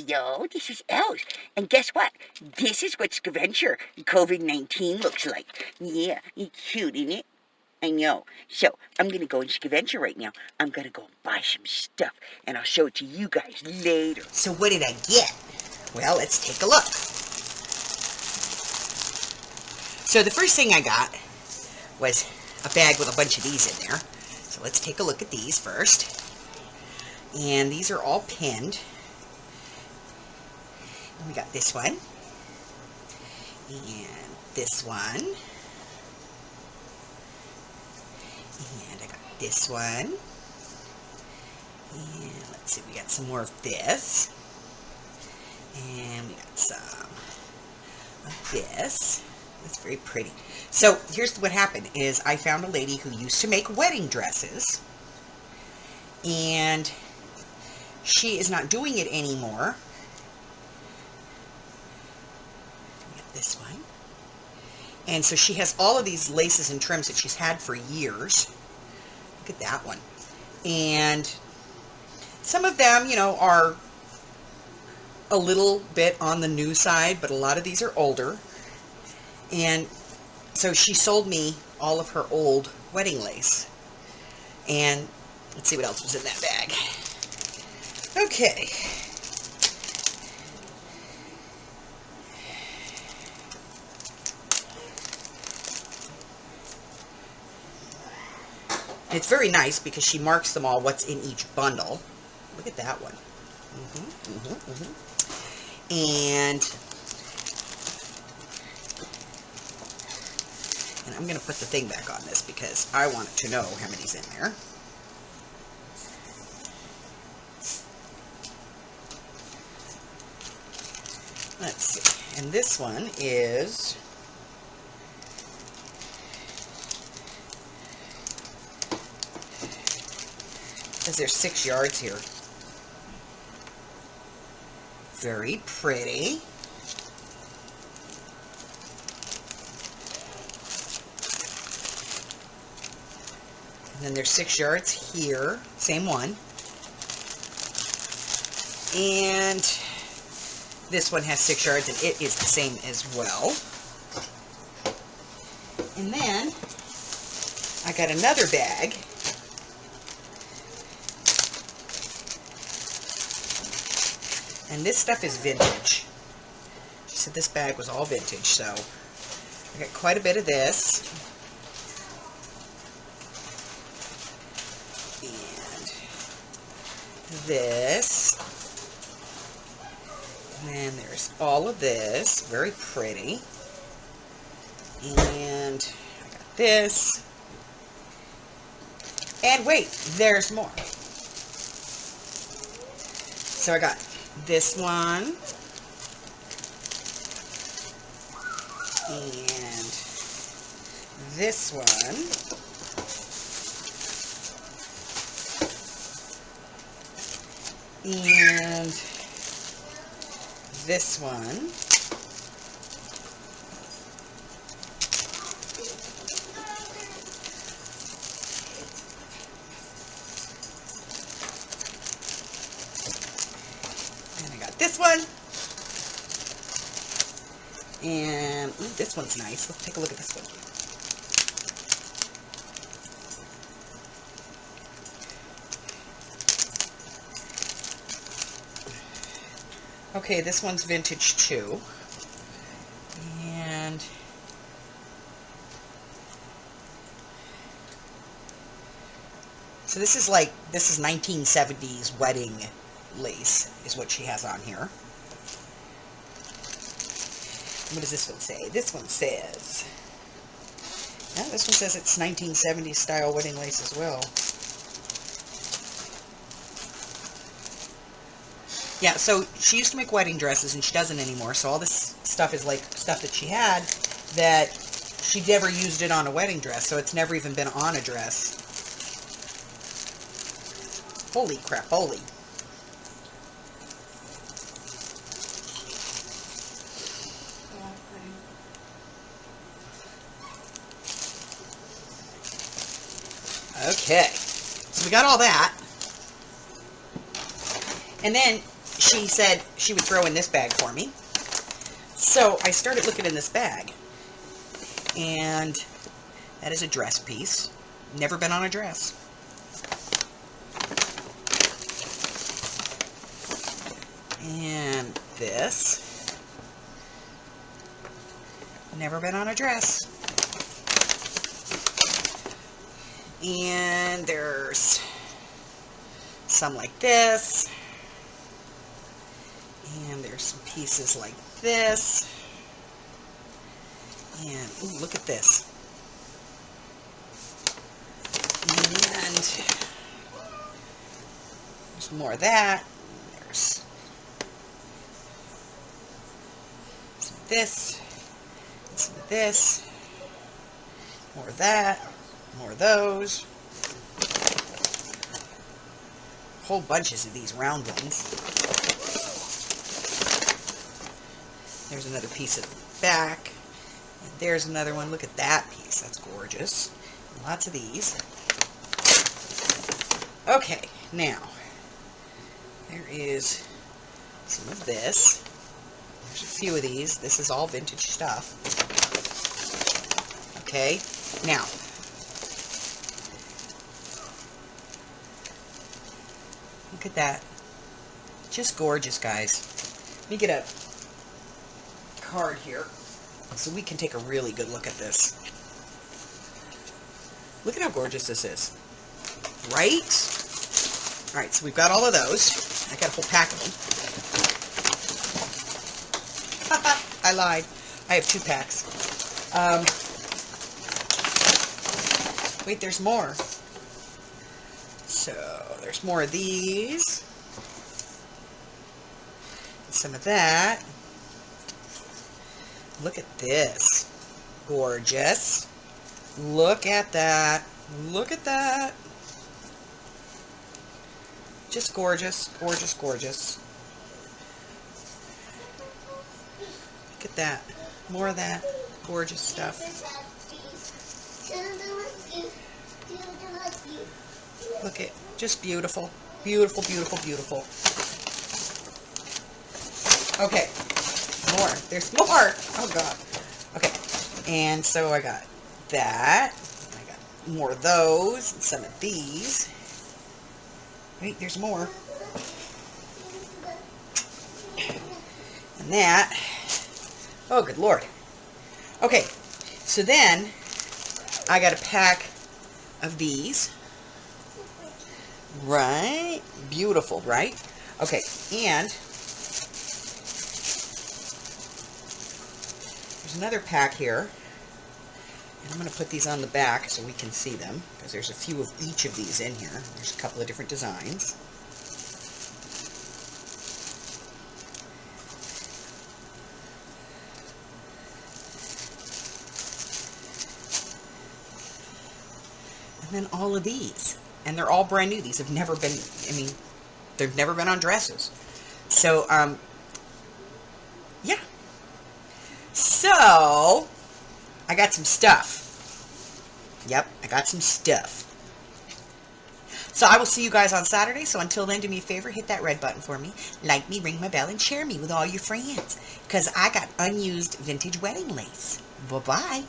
Hello, this is Els. And guess what? This is what Scaventure COVID-19 looks like. Yeah, it's cute, isn't it? I know. So, I'm gonna go in Scaventure right now. I'm gonna go and buy some stuff, and I'll show it to you guys later. So what did I get? Well, let's take a look. So the first thing I got was a bag with a bunch of these in there. So let's take a look at these first. And these are all pinned. And we got this one. And this one. And I got this one. And let's see, we got some more of this. And we got some of this. That's very pretty. So here's what happened is I found a lady who used to make wedding dresses. And she is not doing it anymore. We got this one. And so she has all of these laces and trims that she's had for years. Look at that one. And some of them, you know, are a little bit on the new side, but a lot of these are older. And so she sold me all of her old wedding lace. And let's see what else was in that bag. Okay. And it's very nice because she marks them all what's in each bundle. Look at that one. And I'm going to put the thing back on this because I want to know how many's in there. Let's see. And this one is because there's 6 yards here. Very pretty. And then there's 6 yards here, same one. And this one has 6 yards, and it is the same as well. And then I got another bag. And this stuff is vintage. She said this bag was all vintage, so I got quite a bit of this. And this. And then there's all of this. Very pretty. And I got this. And wait, there's more. So I got this one, and this one, and this one, this one, and ooh, this one's nice. Let's take a look at this one. Okay, this one's vintage too. And so this is 1970s wedding lace is what she has on here. What does this one say? This one says, yeah, this one says it's 1970s style wedding lace as well. Yeah, so she used to make wedding dresses and she doesn't anymore. So all this stuff is like stuff that she had that she never used it on a wedding dress. So it's never even been on a dress. Holy crap, holy. Okay, so we got all that. And then she said she would throw in this bag for me. So I started looking in this bag, and that is a dress piece. Never been on a dress. And this. Never been on a dress. And there's some like this. And there's some pieces like this. And, ooh, look at this. And there's more of that. There's some of this. Some of this. More of that. More of those. Whole bunches of these round ones. There's another piece at the back. And there's another one. Look at that piece. That's gorgeous. Lots of these. Okay, now, there is some of this. There's a few of these. This is all vintage stuff. Okay, now, look at that. Just gorgeous, guys. Let me get a card here so we can take a really good look at this. Look at how gorgeous this is. Right? Alright, so we've got all of those. I got a whole pack of them. I lied. I have 2 packs. Wait, there's more. So, there's more of these. Some of that. Look at this. Gorgeous. Look at that. Look at that. Just gorgeous. Gorgeous, gorgeous. Look at that. More of that. Gorgeous stuff. Look at, just beautiful. Beautiful, beautiful, beautiful. Okay. More. There's more. Oh, God. Okay. And so I got that. I got more of those. And some of these. Wait, there's more. And that. Oh, good Lord. Okay. So then I got a pack of these. Right? Beautiful, right? Okay. And there's another pack here. And I'm going to put these on the back so we can see them, because there's a few of each of these in here. There's a couple of different designs. And then all of these. And they're all brand new. These have never been, I mean, they've never been on dresses. So, yeah. So, I got some stuff. Yep, I got some stuff. So I will see you guys on Saturday. So until then, do me a favor, hit that red button for me. Like me, ring my bell, and share me with all your friends. Because I got unused vintage wedding lace. Bye-bye.